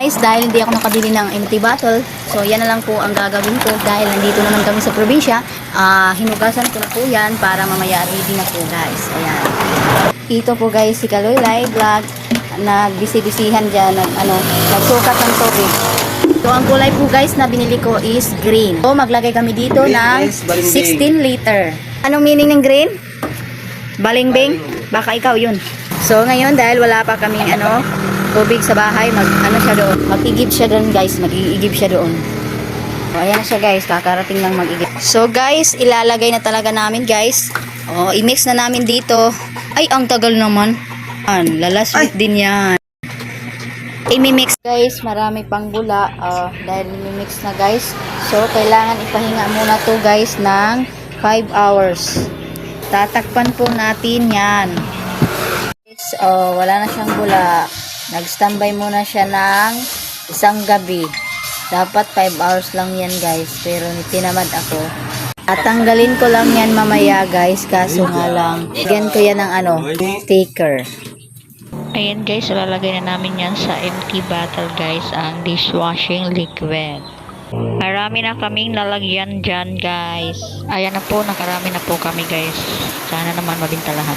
Guys, dahil hindi ako nakabili ng empty bottle, so yan na lang po ang gagawin ko dahil nandito naman kami sa probinsya. Hinugasan ko na po yan para mamaya ready na po guys. Ayan. Ito po guys si Kaloy Live Vlog. Nagbisi-bisihan dyan, nagsukat ng tubig. So ang kulay po guys na binili ko is green. So maglagay kami dito ng 16 liter. Anong meaning ng green? Balingbing? Baka ikaw yun. So ngayon dahil wala pa kaming tubig sa bahay, mag-igib siya doon guys, mag-iigib siya doon. So ayan siya guys, kakarating lang mag-igib. So guys, ilalagay na talaga namin guys. I-mix na namin dito. Ay, ang tagal naman. Lalaswit din yan. I-mix guys, marami pang bula dahil i-mix na guys. So kailangan ipahinga muna to guys ng 5 hours. Tatakpan po natin yan. Wala na siyang bula. Nag-standby muna siya ng isang gabi. Dapat 5 hours lang yan guys, pero tinamad ako. At tanggalin ko lang yan mamaya guys, kaso nga lang bigyan ko yan ng sticker. Ayan guys, lalagay na namin yan sa empty bottle guys, ang dishwashing liquid. Marami na kaming lalagyan dyan guys. Ayan na po, nakarami na po kami guys. Sana naman mabinta lahat.